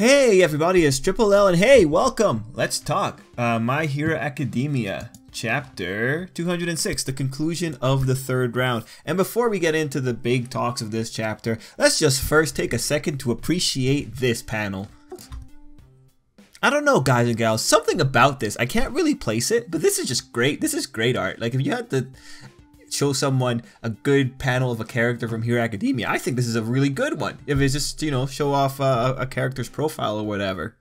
Hey everybody, it's Tripl-L and hey, welcome! Let's talk My Hero Academia, Chapter 206, the conclusion of the third round. And before we get into the big talks of this chapter, let's just first take a second to appreciate this panel. I don't know, guys and gals, something about this, I can't really place it, but this is just great. This is great art. Like, if you had to show someone a good panel of a character from Hero Academia, I think this is a really good one. If it's just, you know, show off a character's profile or whatever.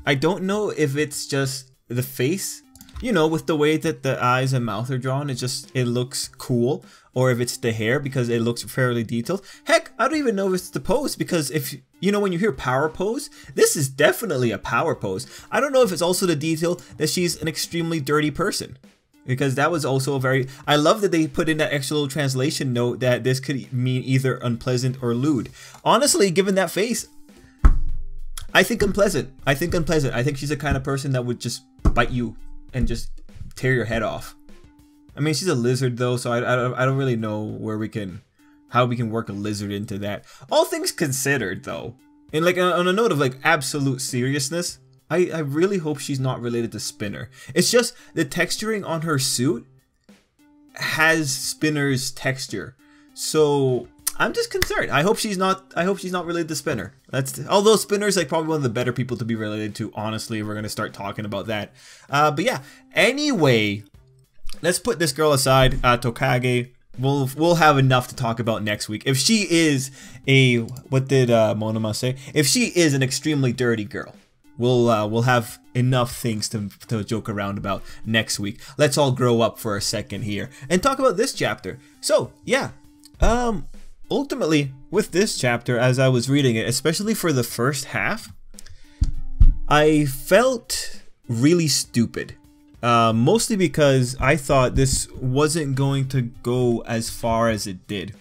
I don't know if it's just the face, you know, with the way that the eyes and mouth are drawn, it looks cool, or if it's the hair because it looks fairly detailed. Heck, I don't even know if it's the pose, because if, you know, when you hear power pose, this is definitely a power pose. I don't know if it's also the detail that she's an extremely dirty person. Because that was also a very... I love that they put in that extra little translation note that this could mean either unpleasant or lewd. Honestly, given that face, I think unpleasant. I think unpleasant. I think she's the kind of person that would just bite you and just tear your head off. I mean, she's a lizard though, so I don't really know where we can... how we can work a lizard into that. All things considered though, and like on a note of like absolute seriousness, I really hope she's not related to Spinner. It's just the texturing on her suit has Spinner's texture, so I'm just concerned. I hope she's not related to Spinner. Although Spinner's like probably one of the better people to be related to. Honestly, we're gonna start talking about that. But yeah. Anyway, let's put this girl aside. Tokage. We'll have enough to talk about next week. If she is a, what did Monoma say? If she is an extremely dirty girl, we'll have enough things to joke around about next week. Let's all grow up for a second here and talk about this chapter. So yeah, ultimately with this chapter, as I was reading it, especially for the first half, I felt really stupid. Mostly because I thought this wasn't going to go as far as it did.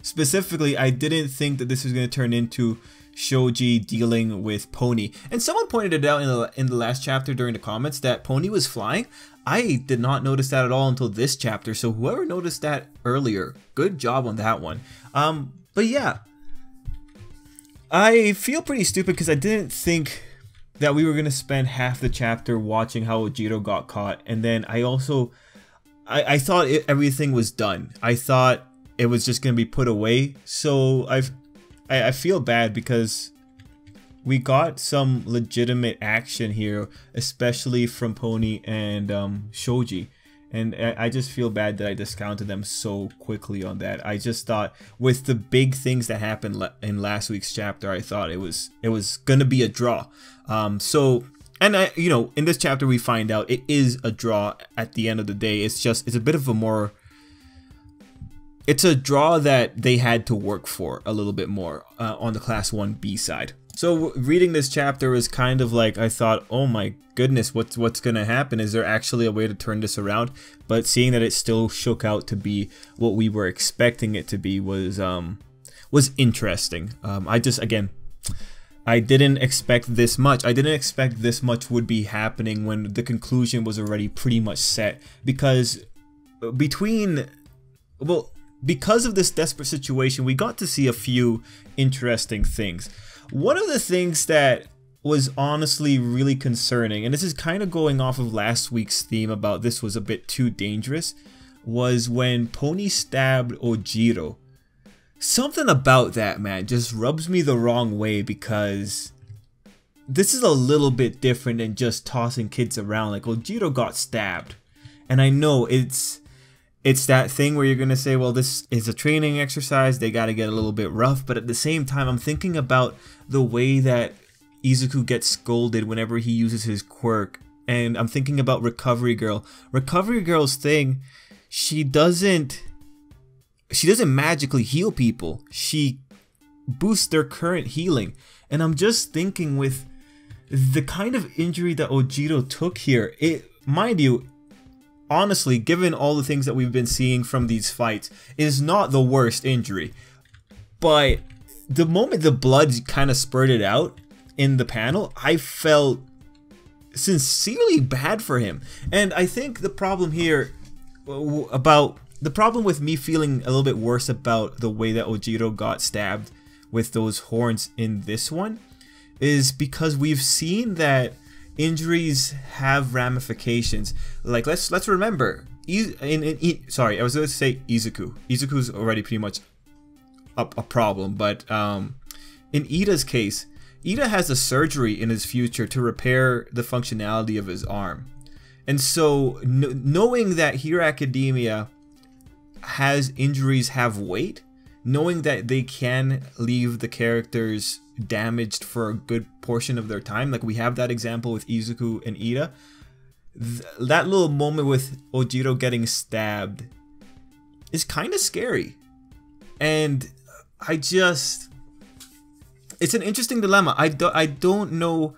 Specifically, I didn't think that this was going to turn into Shoji dealing with Pony. And someone pointed it out in the last chapter during the comments that Pony was flying. I did not notice that at all until this chapter, so whoever noticed that earlier, good job on that one. But yeah, I feel pretty stupid because I didn't think that we were going to spend half the chapter watching how Ojiro got caught, and then I thought everything was done. I thought it was just going to be put away, so I feel bad because we got some legitimate action here, especially from Pony and Shoji, and I just feel bad that I discounted them so quickly on that. I just thought with the big things that happened in last week's chapter, I thought it was gonna be a draw. You know, in this chapter we find out it is a draw at the end of the day. It's a bit of a more... It's a draw that they had to work for a little bit more on the Class 1B side. So reading this chapter was kind of like, I thought, oh my goodness, what's gonna happen? Is there actually a way to turn this around? But seeing that it still shook out to be what we were expecting it to be was interesting. I didn't expect this much. I didn't expect this much would be happening when the conclusion was already pretty much set, because because of this desperate situation, we got to see a few interesting things. One of the things that was honestly really concerning, and this is kind of going off of last week's theme about this was a bit too dangerous, was when Pony stabbed Ojiro. Something about that, man, just rubs me the wrong way, because this is a little bit different than just tossing kids around. Like, Ojiro got stabbed, and I know it's that thing where you're gonna say, well, this is a training exercise, they gotta get a little bit rough, but at the same time, I'm thinking about the way that Izuku gets scolded whenever he uses his quirk, and I'm thinking about Recovery Girl. Recovery Girl's thing, she doesn't magically heal people, she boosts their current healing, and I'm just thinking with the kind of injury that Ojiro took here, mind you, honestly, given all the things that we've been seeing from these fights, is not the worst injury. But the moment the blood kind of spurted out in the panel, I felt sincerely bad for him. And I think the problem here the problem with me feeling a little bit worse about the way that Ojiro got stabbed with those horns in this one is because we've seen that injuries have ramifications. Like let's remember, sorry, I was going to say Izuku. Izuku's already pretty much a problem, but in Iida's case, Iida has a surgery in his future to repair the functionality of his arm. And so knowing that Hero Academia has injuries have weight, knowing that they can leave the characters damaged for a good portion of their time, like we have that example with Izuku and Iida, that little moment with Ojiro getting stabbed is kind of scary. And it's an interesting dilemma. I don't know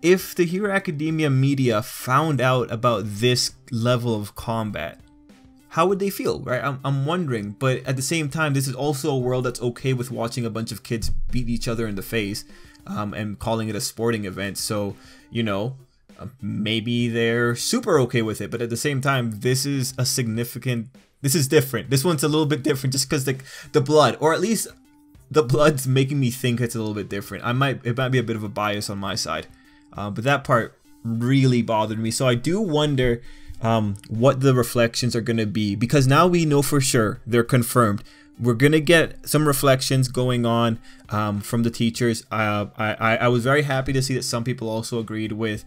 if the Hero Academia media found out about this level of combat. How would they feel, right? I'm wondering, but at the same time, this is also a world that's okay with watching a bunch of kids beat each other in the face and calling it a sporting event. So, you know, maybe they're super okay with it, but at the same time, this is different. This one's a little bit different just because the blood, or at least the blood's making me think it's a little bit different. It might be a bit of a bias on my side, but that part really bothered me. So I do wonder what the reflections are going to be, because now we know for sure they're confirmed. We're going to get some reflections going on from the teachers. I was very happy to see that some people also agreed with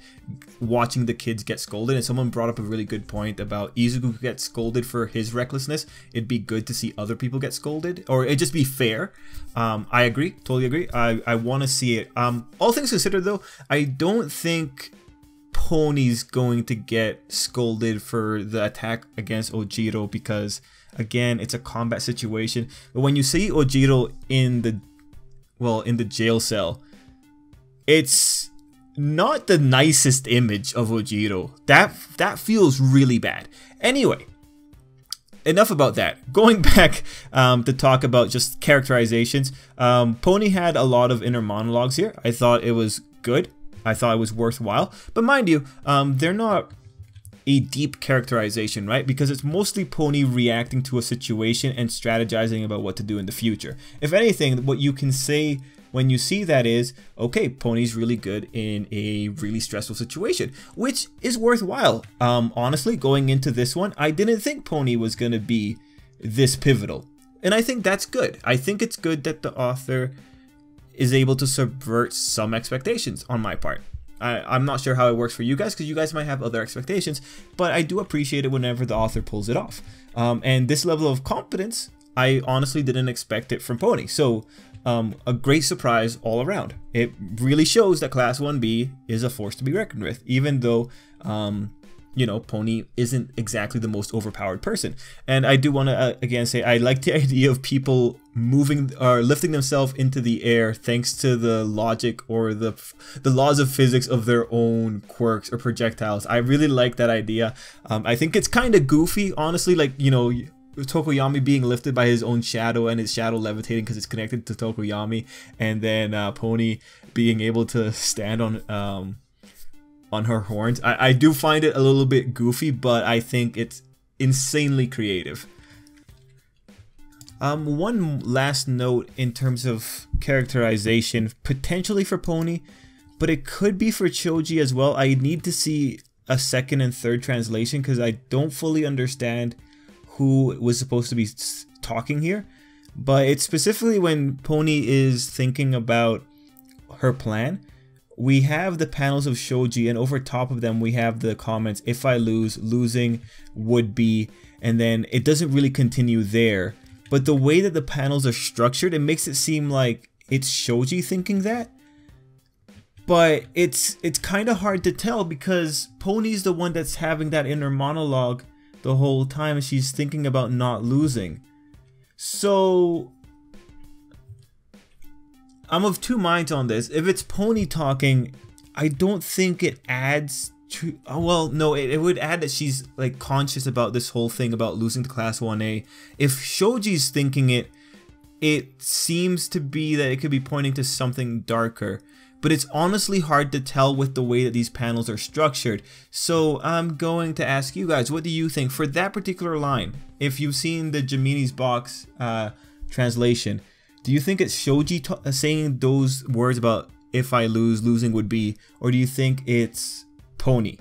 watching the kids get scolded, and someone brought up a really good point about Izuku gets scolded for his recklessness. It'd be good to see other people get scolded, or it'd just be fair. I agree, totally agree. I want to see it. All things considered though, I don't think Pony's going to get scolded for the attack against Ojiro, because again, it's a combat situation. But when you see Ojiro in the jail cell, it's not the nicest image of Ojiro. That feels really bad. Anyway, enough about that. Going back to talk about just characterizations, Pony had a lot of inner monologues here. I thought it was good. I thought it was worthwhile, but mind you, they're not a deep characterization, right? Because it's mostly Pony reacting to a situation and strategizing about what to do in the future. If anything, what you can say when you see that is, okay, Pony's really good in a really stressful situation, which is worthwhile. Honestly, going into this one, I didn't think Pony was going to be this pivotal, and I think that's good. I think it's good that the author is able to subvert some expectations on my part. I'm not sure how it works for you guys, because you guys might have other expectations, but I do appreciate it whenever the author pulls it off. And this level of competence, I honestly didn't expect it from Pony. So a great surprise all around. It really shows that Class 1B is a force to be reckoned with, even though you know, Pony isn't exactly the most overpowered person. And I do want to again say I like the idea of people moving or lifting themselves into the air thanks to the logic or the laws of physics of their own quirks or projectiles. I really like that idea. I think it's kind of goofy, honestly, like, you know, Tokoyami being lifted by his own shadow and his shadow levitating because it's connected to Tokoyami, and then Pony being able to stand on her horns. I do find it a little bit goofy, but I think it's insanely creative. One last note in terms of characterization, potentially for Pony, but it could be for Choji as well. I need to see a second and third translation because I don't fully understand who was supposed to be talking here. But it's specifically when Pony is thinking about her plan. We have the panels of Shoji, and over top of them we have the comments, if I lose, losing would be, and then it doesn't really continue there. But the way that the panels are structured, it makes it seem like it's Shoji thinking that. But it's kind of hard to tell because Pony's the one that's having that inner monologue the whole time, and she's thinking about not losing. So I'm of two minds on this. If it's Pony talking, I don't think it adds to... Oh, well, no, it would add that she's like conscious about this whole thing about losing to Class 1A. If Shoji's thinking it, it seems to be that it could be pointing to something darker. But it's honestly hard to tell with the way that these panels are structured. So I'm going to ask you guys, what do you think for that particular line? If you've seen the Gemini's Box translation, do you think it's Shoji saying those words about if I lose, losing would be, or do you think it's Pony?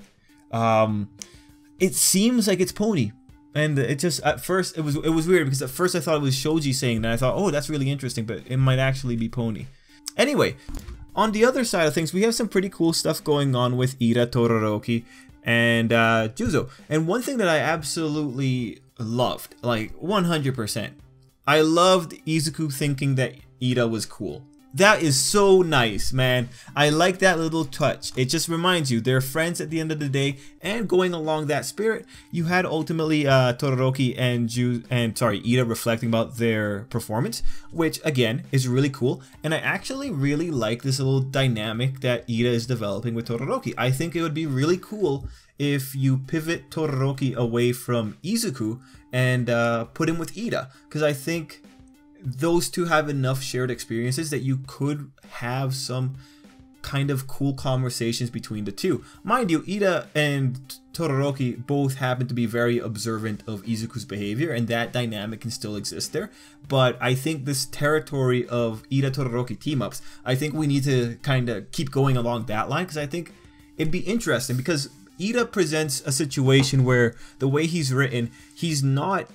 It seems like it's Pony. And it just, at first, it was weird because at first I thought it was Shoji saying that. I thought, oh, that's really interesting, but it might actually be Pony. Anyway, on the other side of things, we have some pretty cool stuff going on with Iida, Todoroki, and Juzo. And one thing that I absolutely loved, like 100%, I loved Izuku thinking that Iida was cool. That is so nice, man. I like that little touch. It just reminds you they're friends at the end of the day, and going along that spirit, you had ultimately Todoroki and Iida reflecting about their performance, which again is really cool. And I actually really like this little dynamic that Iida is developing with Todoroki. I think it would be really cool if you pivot Todoroki away from Izuku and put him with Iida, because I think those two have enough shared experiences that you could have some kind of cool conversations between the two. Mind you, Iida and Todoroki both happen to be very observant of Izuku's behavior, and that dynamic can still exist there. But I think this territory of Iida Todoroki team-ups, I think we need to kind of keep going along that line, because I think it'd be interesting, because Iida presents a situation where the way he's written, he's not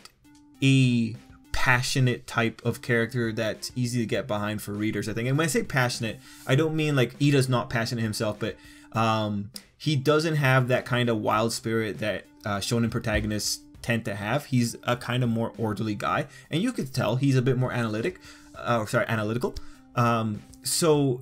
a passionate type of character that's easy to get behind for readers, I think. And when I say passionate, I don't mean like Iida's not passionate himself, but he doesn't have that kind of wild spirit that shonen protagonists tend to have. He's a kind of more orderly guy, and you could tell he's a bit more analytical. So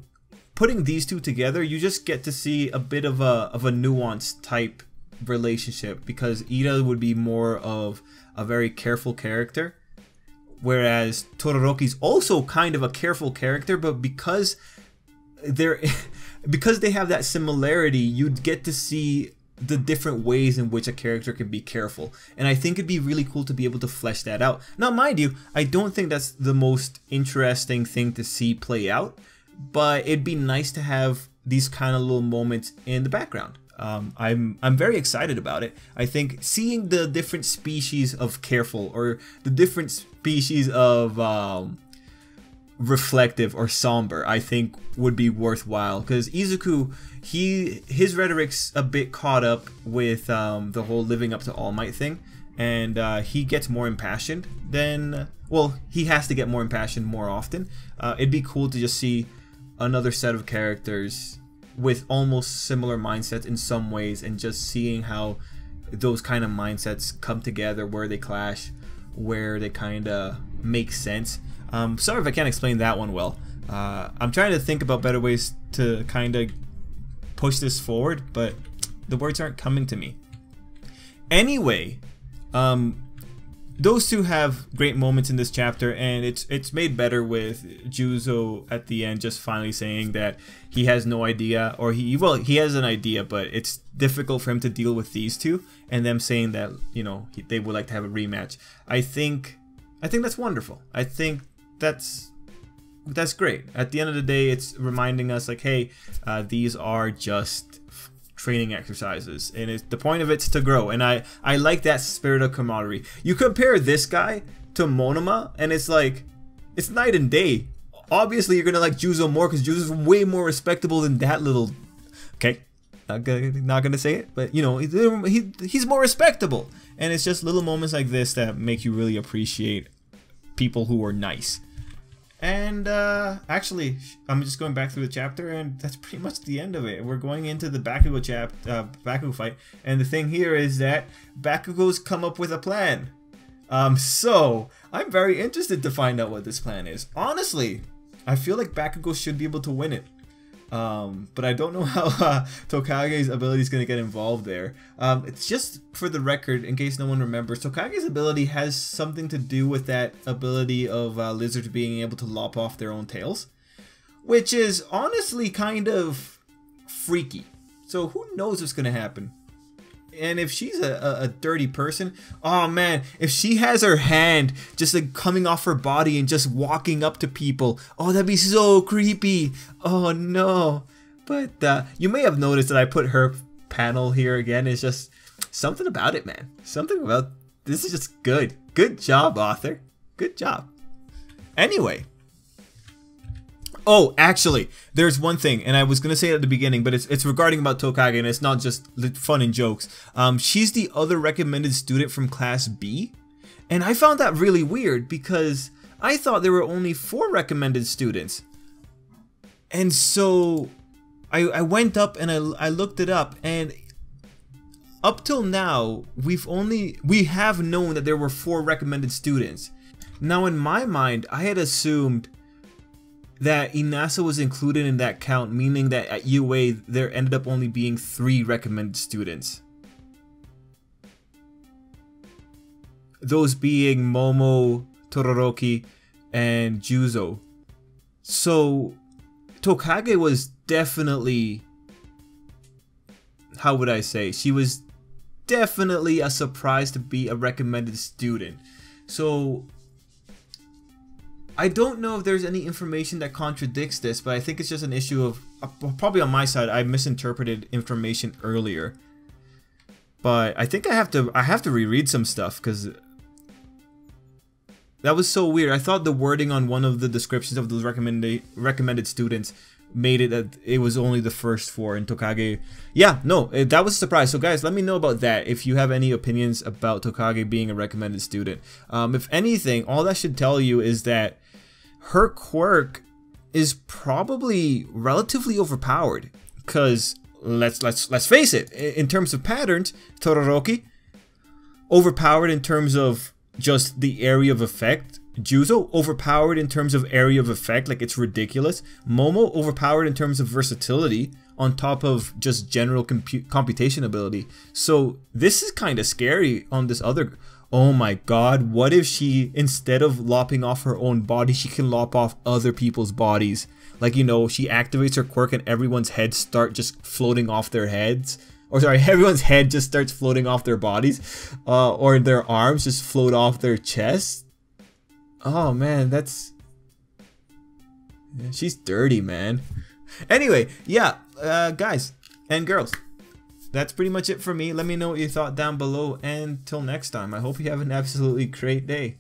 putting these two together, you just get to see a bit of a nuanced type relationship, because Iida would be more of a very careful character, whereas Todoroki's also kind of a careful character, but because they have that similarity, you'd get to see the different ways in which a character can be careful. And I think it'd be really cool to be able to flesh that out. Now, mind you, I don't think that's the most interesting thing to see play out, but it'd be nice to have these kind of little moments in the background. I'm very excited about it. I think seeing the different species of careful, or the different species of reflective or somber, I think would be worthwhile, because Izuku, his rhetoric's a bit caught up with the whole living up to All Might thing, and he gets more impassioned than, well, he has to get more impassioned more often. It'd be cool to just see another set of characters with almost similar mindsets in some ways, and just seeing how those kind of mindsets come together, where they clash, where they kind of make sense. Sorry if I can't explain that one well. I'm trying to think about better ways to kind of push this forward, but the words aren't coming to me. Anyway, those two have great moments in this chapter, and it's made better with Juzo at the end just finally saying that he has no idea, or he has an idea, but it's difficult for him to deal with these two, and them saying that, you know, they would like to have a rematch. I think that's wonderful. I think that's great. At the end of the day, it's reminding us like, hey, these are just training exercises, and the point of it's to grow, and I like that spirit of camaraderie. You compare this guy to Monoma, and it's like, it's night and day. Obviously you're gonna like Juzo more, because Juzo's way more respectable than that little, okay, not gonna say it, but you know, he's more respectable. And it's just little moments like this that make you really appreciate people who are nice. And actually, I'm just going back through the chapter, and that's pretty much the end of it. We're going into the Bakugo fight, and the thing here is that Bakugo's come up with a plan. So I'm very interested to find out what this plan is. Honestly, I feel like Bakugo should be able to win it. But I don't know how Tokage's ability is going to get involved there. It's just for the record, in case no one remembers, Tokage's ability has something to do with that ability of lizards being able to lop off their own tails, which is honestly kind of freaky. So who knows what's going to happen? And if she's a dirty person, oh man, if she has her hand just like coming off her body and just walking up to people, oh, that'd be so creepy. Oh no. But you may have noticed that I put her panel here again. It's just something about it, man. Something about this is just good. Good job, author. Good job. Anyway. Oh, actually, there's one thing, and I was gonna say it at the beginning, but it's regarding about Tokage, and it's not just fun and jokes. She's the other recommended student from Class B, and I found that really weird because I thought there were only 4 recommended students. And so I went up and I looked it up, and up till now we have known that there were 4 recommended students. Now in my mind, I had assumed that Inasa was included in that count, meaning that at UA there ended up only being 3 recommended students. Those being Momo, Todoroki, and Juzo. So Tokage was definitely, how would I say, she was definitely a surprise to be a recommended student. So I don't know if there's any information that contradicts this, but I think it's just an issue of, probably on my side, I misinterpreted information earlier. But I think I have to reread some stuff because that was so weird. I thought the wording on one of the descriptions of those recommended students made it that it was only the first 4 in Tokage. Yeah, no, that was a surprise. So guys, let me know about that if you have any opinions about Tokage being a recommended student. If anything, all that should tell you is that her quirk is probably relatively overpowered, because let's face it, in terms of patterns, Todoroki overpowered in terms of just the area of effect. Juzo overpowered in terms of area of effect, like it's ridiculous. Momo overpowered in terms of versatility on top of just general computation ability. So this is kind of scary on this other. Oh my god, what if she, instead of lopping off her own body, she can lop off other people's bodies? Like, you know, she activates her quirk and everyone's heads start just floating off their heads. Or sorry, everyone's head just starts floating off their bodies. Or their arms just float off their chests. Oh man, that's... yeah, she's dirty, man. Anyway, yeah, guys and girls, that's pretty much it for me. Let me know what you thought down below, and till next time, I hope you have an absolutely great day.